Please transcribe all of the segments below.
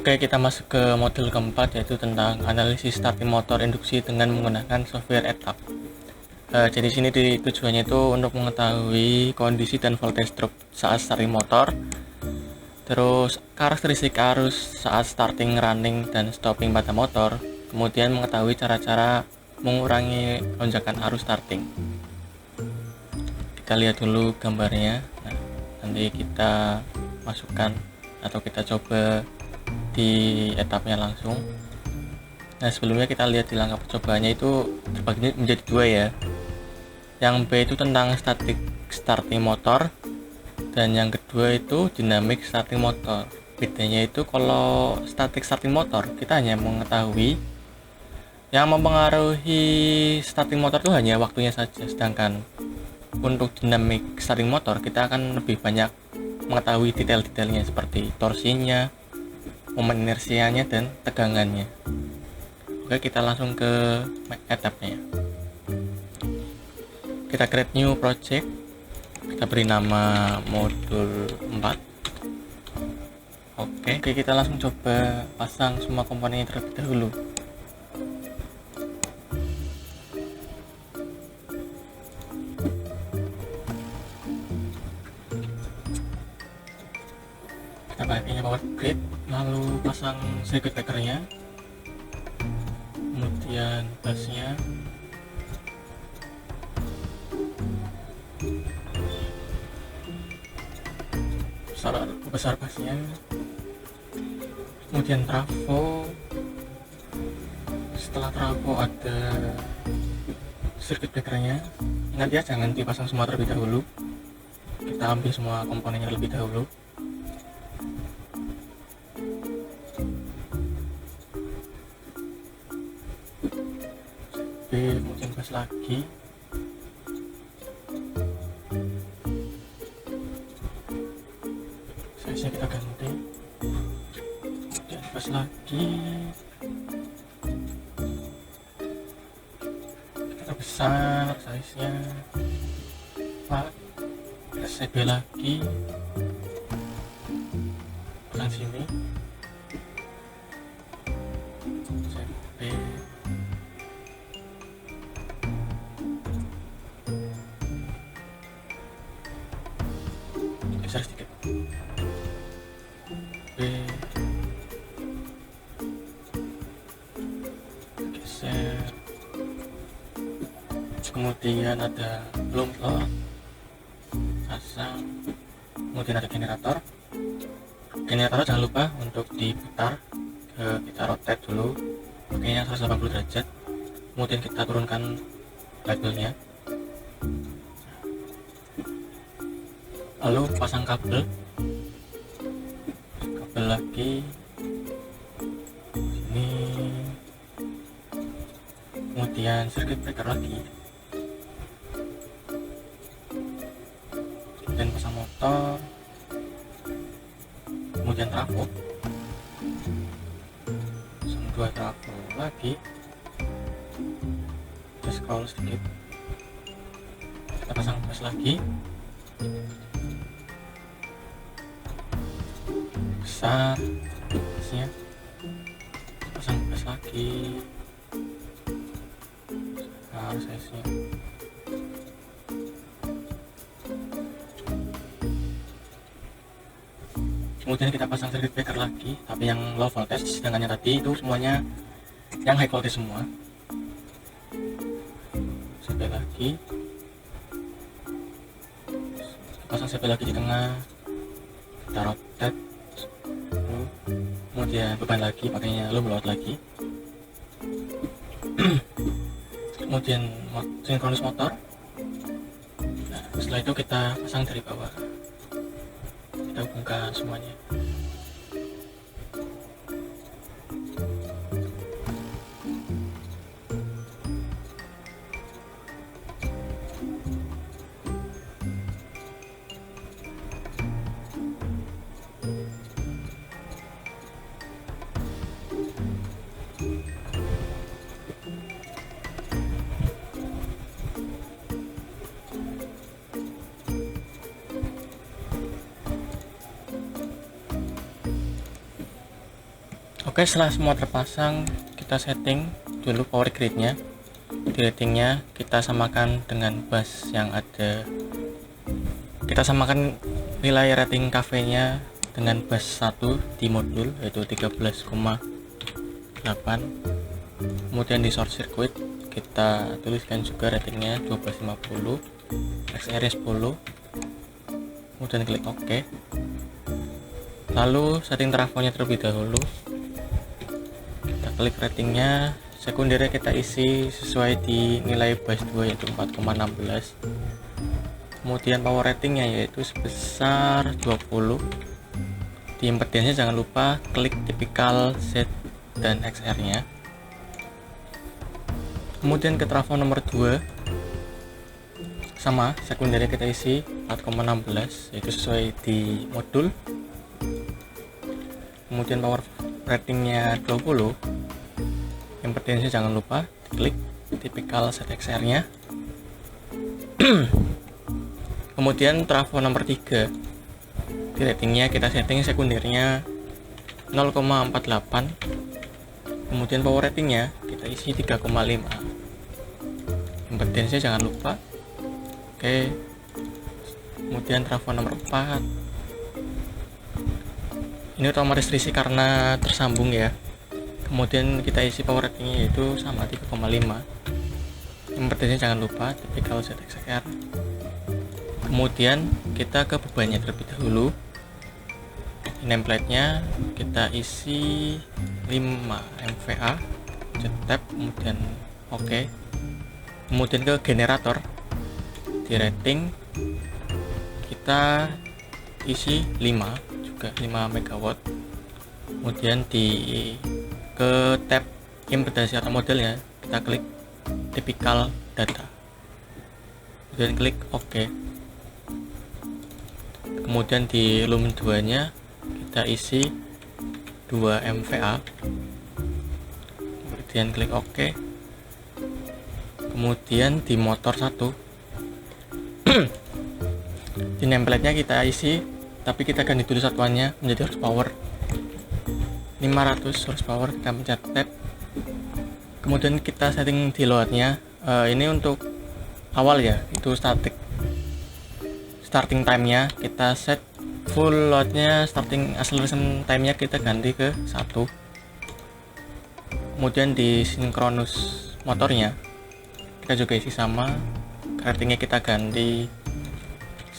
Oke, kita masuk ke modul keempat, yaitu tentang analisis starting motor induksi dengan menggunakan software ETAP. Jadi sini tujuannya itu untuk mengetahui kondisi dan voltage drop saat starting motor, terus karakteristik arus saat starting, running, dan stopping pada motor, kemudian mengetahui cara-cara mengurangi lonjakan arus starting. Kita lihat dulu gambarnya. Nah, nanti kita masukkan atau kita coba di etapnya langsung. Nah, sebelumnya kita lihat di langkah percobaannya itu terbagi menjadi dua ya. Yang B itu tentang static starting motor, dan yang kedua itu dynamic starting motor. Bedanya itu kalau static starting motor kita hanya mengetahui yang mempengaruhi starting motor itu hanya waktunya saja, sedangkan untuk dynamic starting motor kita akan lebih banyak mengetahui detail-detailnya seperti torsinya, momen inersianya, dan tegangannya. Oke, kita langsung ke etapnya. Kita create new project, kita beri nama modul 4. Oke, kita langsung coba pasang semua komponennya terlebih dahulu. Kita pakainya power grid, lalu pasang circuit breakernya, kemudian busnya, besar busnya, kemudian trafo. Setelah trafo ada circuit breakernya. Ingat ya, jangan dipasang semua terlebih dahulu, kita ambil semua komponennya terlebih dahulu. Kemudian bus lagi, size nya kita ganti, kemudian bus lagi, kita besar size nya, SCB lagi, pasang sini, SCB, geser sedikit, B, geser, kemudian ada bloom slot, pasang, kemudian ada generator. Generator jangan lupa untuk diputar, kita rotate dulu pakainya 180 derajat, kemudian kita turunkan labelnya, lalu pasang kabel lagi sini, kemudian circuit breaker lagi, kemudian pasang motor, kemudian trafo, pasang 2 trafo lagi, kita scroll sedikit, kita pasang bus lagi, besar busnya, pasang bus lagi, besar size nya, kemudian kita pasang circuit breaker lagi, tapi yang low voltage, sedangkan yang tadi itu semuanya yang high voltage semua. CP lagi, pasang CP lagi di tengah, kita rotate, kemudian beban lagi, pakainya low load lagi, kemudian sinkronis motor. Nah, setelah itu kita pasang dari bawah, kita hubungkan semuanya. Oke, setelah semua terpasang, kita setting dulu power grid-nya. Di ratingnya kita samakan dengan bus yang ada. Kita samakan nilai rating kafenya dengan bus 1 di modul, yaitu 13,8. Kemudian di short circuit kita tuliskan juga ratingnya 1250, XR 10. Kemudian klik OK. Lalu setting trafonya terlebih dahulu. Kita klik ratingnya, sekundernya kita isi sesuai di nilai bus 2 yaitu 4,16. Kemudian power ratingnya yaitu sebesar 20. Di impedance jangan lupa klik tipikal Z dan XR nya. Kemudian ke trafo nomor 2 sama, sekundernya kita isi 4,16 yaitu sesuai di modul. Kemudian power ratingnya 20. Impedance jangan lupa klik tipikal ZXR nya. Kemudian trafo nomor 3, di ratingnya kita setting sekundernya 0,48. Kemudian power ratingnya kita isi 3,5. Impedance jangan lupa. Oke. Kemudian trafo nomor 4, ini otomatis terisi karena tersambung ya. Kemudian kita isi power ratingnya yaitu sama 3,5. Impedance jangan lupa tipikal ZXR. Kemudian kita ke bebannya terlebih dahulu. Nameplate nya kita isi 5 MVA, tab, kemudian OK. Kemudian ke generator, di rating kita isi 5 juga 5 MW. Kemudian ke tab impedance atau modelnya kita klik tipikal data, kemudian klik OK. Kemudian di lumen 2 nya kita isi 2 MVA, kemudian klik OK. Kemudian di motor 1 di nameplate nya kita isi, tapi kita ganti dulu satuannya menjadi horsepower 500 horsepower. Kita pencet tab, kemudian kita setting di load nya. Ini untuk awal ya, itu starting time nya kita set full load nya. Starting acceleration time nya kita ganti ke 1. Kemudian di sinkronus motornya kita juga isi sama, ratingnya kita ganti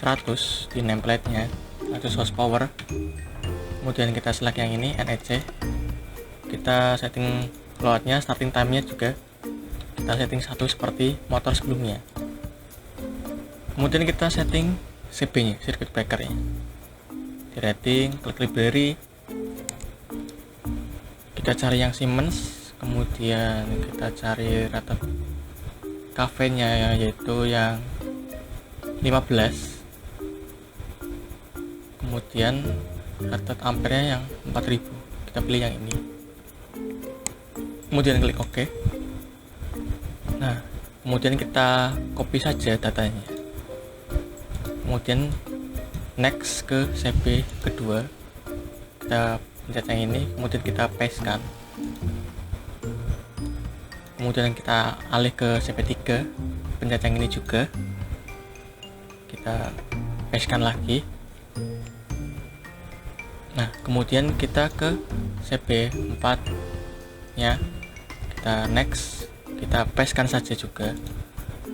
100 di nameplate nya, 100 horsepower. Kemudian kita select yang ini NEC, kita setting load nya, starting time nya juga kita setting 1 seperti motor sebelumnya. Kemudian kita setting CB nya, circuit breaker nya, di rating, klik library, kita cari yang Siemens. Kemudian kita cari rated kafenya yaitu yang 15. Kemudian rated ampere yang 4000, kita pilih yang ini. Kemudian klik OK. Nah, kemudian kita copy saja datanya. Kemudian next ke CB kedua, kita pencet yang ini, kemudian kita paste kan. Kemudian kita alih ke CB3, pencet yang ini juga, kita paste kan lagi. Nah, kemudian kita ke CB4 nya, kita next, kita paste kan saja juga,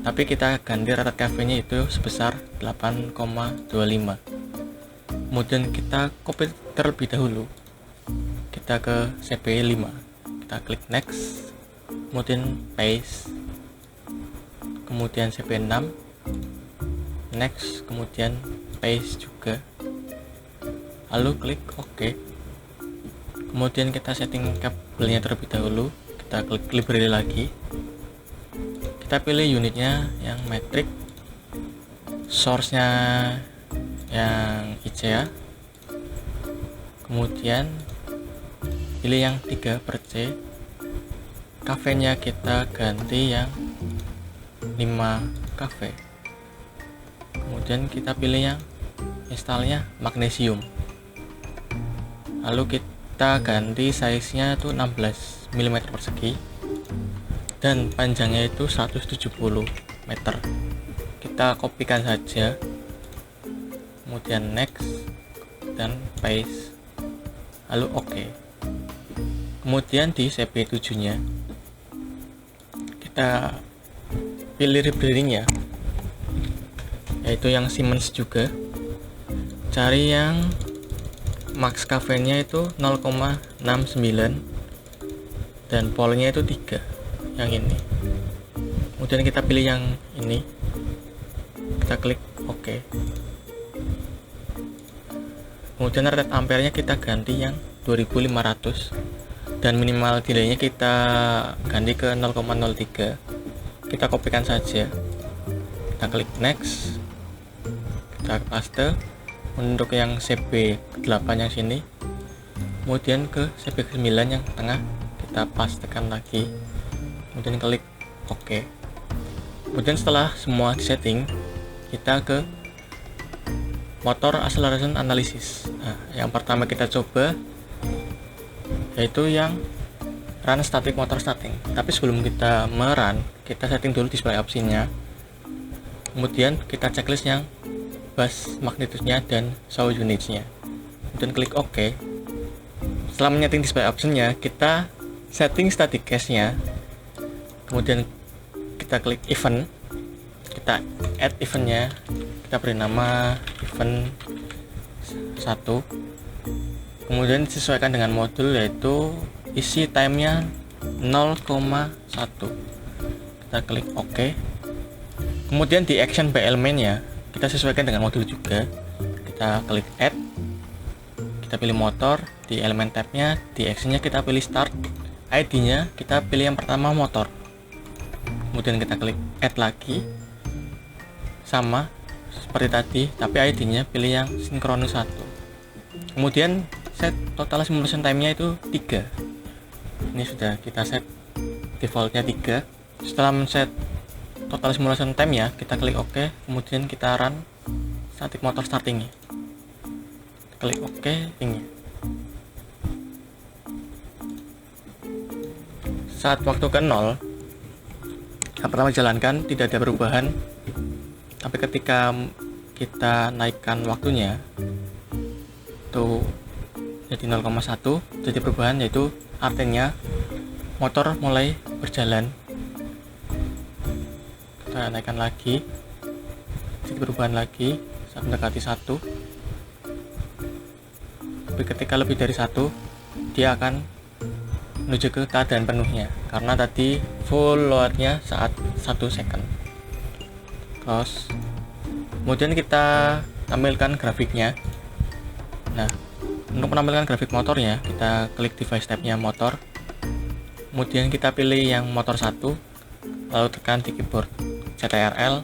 tapi kita ganti rated kafenya itu sebesar 8,25. Kemudian kita copy terlebih dahulu, kita ke CB5, kita klik next, kemudian paste, kemudian CB6 next, kemudian paste juga, lalu klik OK. Kemudian kita setting kabelnya terlebih dahulu, kita klik library lagi, kita pilih unitnya yang metric, source nya yang ICA, kemudian pilih yang 3/C, kafenya kita ganti yang 5 kafe, kemudian kita pilih yang installnya magnesium, lalu kita ganti size nya itu 16 mm persegi dan panjangnya itu 170 meter. Kita kopikan saja, kemudian next dan paste, lalu oke. Kemudian di CP7 nya kita pilih rebearing ya, yaitu yang Siemens juga. Cari yang max cafe-nya itu 0,69 dan polnya itu 3, yang ini. Kemudian kita pilih yang ini, kita klik OK. Kemudian rate ampere-nya kita ganti yang 2500 dan minimal delay-nya kita ganti ke 0,03. Kita kopikan saja, kita klik next, kita paste untuk yang CB8 yang sini, kemudian ke CB9 yang tengah kita pastekan lagi, kemudian klik OK. Kemudian setelah semua disetting, kita ke motor acceleration analysis. Nah, yang pertama kita coba yaitu yang run static motor starting. Tapi sebelum kita merun, kita setting dulu display option-nya. Kemudian kita checklist yang bus magnitude-nya dan show units-nya. Kemudian klik OK. Setelah menyeting display option-nya, kita setting static cache-nya. Kemudian kita klik event. Kita add event-nya. Kita beri nama event 1. Kemudian disesuaikan dengan modul, yaitu isi time-nya 0,1. Kita klik OK. Kemudian di action by element-nya kita sesuaikan dengan modul juga. Kita klik add, kita pilih motor, di elemen tab-nya, di action-nya kita pilih start, ID-nya kita pilih yang pertama motor. Kemudian kita klik add lagi, sama seperti tadi, tapi ID-nya pilih yang sinkronus 1. Kemudian set total simulation time-nya itu 3. Ini sudah kita set default-nya 3. Setelah men-set total simulation time ya, kita klik OK. Kemudian kita run static motor starting-nya. Klik OK ini. Saat waktu ke 0, yang pertama jalankan tidak ada perubahan. Tapi ketika kita naikkan waktunya itu jadi 0,1, jadi perubahan, yaitu artinya motor mulai berjalan. Kita naikkan lagi, jadi perubahan lagi saat mendekati 1. Tapi ketika lebih dari 1, dia akan menuju ke keadaan penuhnya, karena tadi full loadnya saat 1 second. Close. Kemudian kita tampilkan grafiknya. Nah, untuk menampilkan grafik motornya, kita klik device tab-nya motor. Kemudian kita pilih yang motor 1, lalu tekan di keyboard CTRL.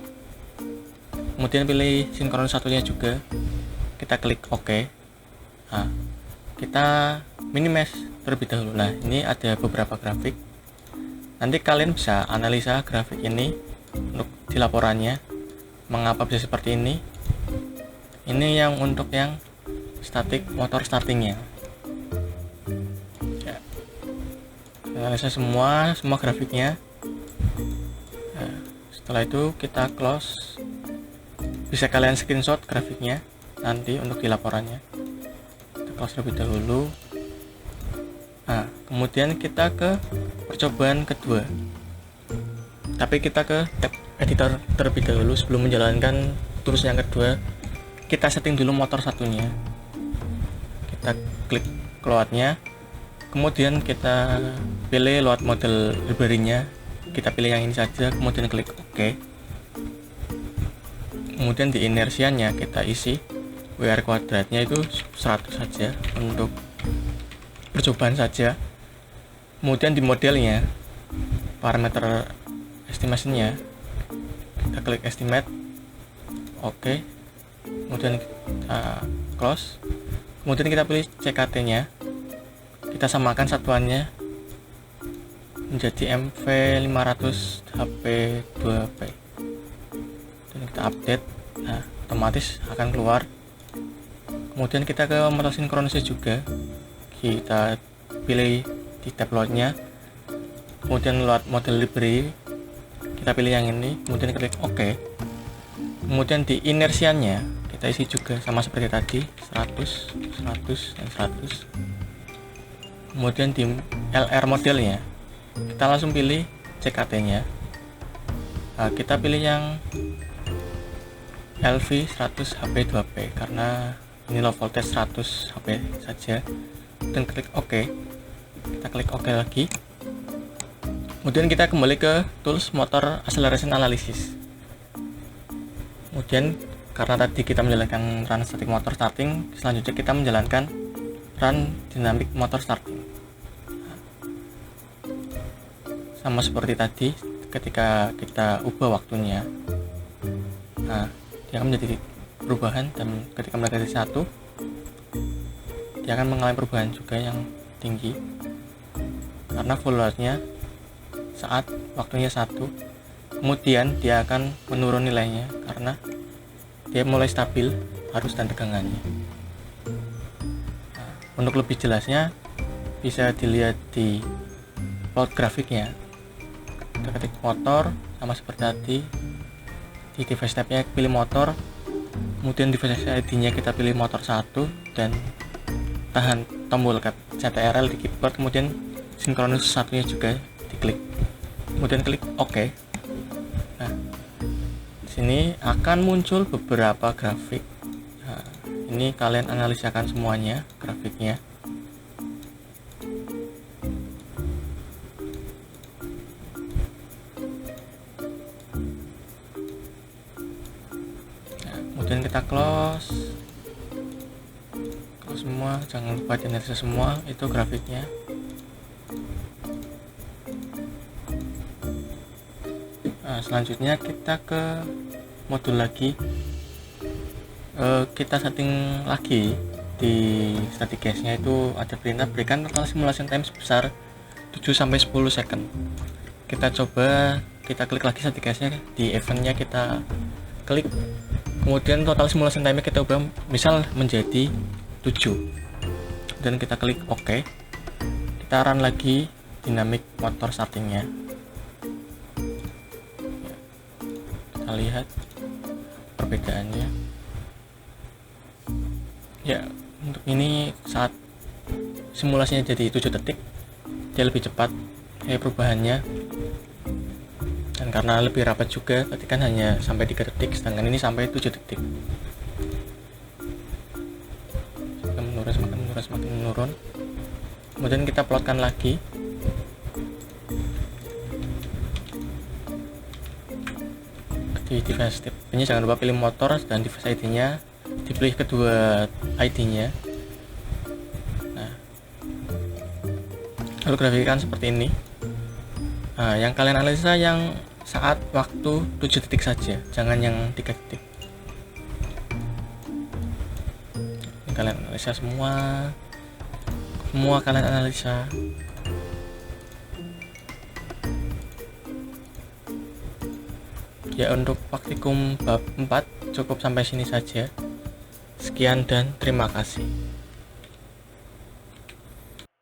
Kemudian pilih sinkron satunya juga. Kita klik OK. Nah, kita minimize terlebih dahulu. Nah, ini ada beberapa grafik. Nanti kalian bisa analisa grafik ini untuk di laporannya. Mengapa bisa seperti ini? Ini yang untuk yang static motor startingnya. Ya. Analisa semua grafiknya. Nah, setelah itu kita close. Bisa kalian screenshot grafiknya nanti untuk di laporannya. Kita close terlebih dahulu. Nah, kemudian kita ke percobaan kedua. Tapi kita ke tab editor terlebih dahulu sebelum menjalankan tools yang kedua. Kita setting dulu motor satunya. Kita klik load-nya. Kemudian kita pilih load model library-nya. Kita pilih yang ini saja, kemudian klik OK. Kemudian di inersianya kita isi WR kuadratnya itu 100 saja untuk percobaan saja. Kemudian di modelnya, parameter estimation-nya, kita klik estimate, OK. Kemudian kita close. Kemudian kita pilih CKT-nya, kita samakan satuannya menjadi MV500 HP2P. Dan kita update. Nah, otomatis akan keluar. Kemudian kita ke motor sinkronisnya juga. kita pilih di tab loadnya, kemudian load model library, kita pilih yang ini, kemudian klik OK. Kemudian di inersianya kita isi juga sama seperti tadi, 100, 100, dan 100. Kemudian di LR modelnya kita langsung pilih CKT nya. Nah, kita pilih yang LV 100 HP 2P karena ini low voltage 100 HP saja, dan klik OK. Kita klik OK lagi, kemudian kita kembali ke tools motor acceleration analysis. Kemudian karena tadi kita menjalankan run static motor starting, selanjutnya kita menjalankan run dynamic motor starting. Sama seperti tadi, ketika kita ubah waktunya, nah dia akan menjadi perubahan, dan ketika mendekati 1 dia akan mengalami perubahan juga yang tinggi karena full loadnya saat waktunya 1. Kemudian dia akan menurun nilainya karena dia mulai stabil arus dan tegangannya. Nah, untuk lebih jelasnya bisa dilihat di plot grafiknya. Kita ketik motor sama seperti tadi, di device tab-nya pilih motor, kemudian device ID-nya kita pilih motor 1 dan tahan tombol CTRL di keyboard, kemudian sinkronus satunya juga diklik, kemudian klik OK. Nah, di sini akan muncul beberapa grafik. Nah, ini kalian analisakan semuanya grafiknya. Kemudian kita close semua, jangan lupa dianalisa semua itu grafiknya. Nah, selanjutnya kita ke modul lagi, kita setting lagi di static cache-nya itu ada perintah berikan total simulation time sebesar 7-10 second. Kita coba, kita klik lagi static cache-nya, di eventnya kita klik, kemudian total simulation time kita ubah misal menjadi 7, dan kita klik OK. Kita run lagi dynamic motor startingnya. Kita lihat perbedaannya. Ya, untuk ini saat simulasinya jadi 7 detik dia lebih cepat perubahannya, dan karena lebih rapat juga, tadi kan hanya sampai 3 detik, sedangkan ini sampai 7 detik. Semakin menurun. Kemudian kita plotkan lagi. Di device type-nya jangan lupa pilih motor, dan device ID-nya dipilih kedua ID-nya. Nah, lalu grafikkan seperti ini. Nah, yang kalian analisa yang saat waktu 7 detik saja, jangan yang 3 detik. Ini kalian analisa semua kalian analisa. Ya, untuk praktikum bab 4 cukup sampai sini saja. Sekian dan terima kasih.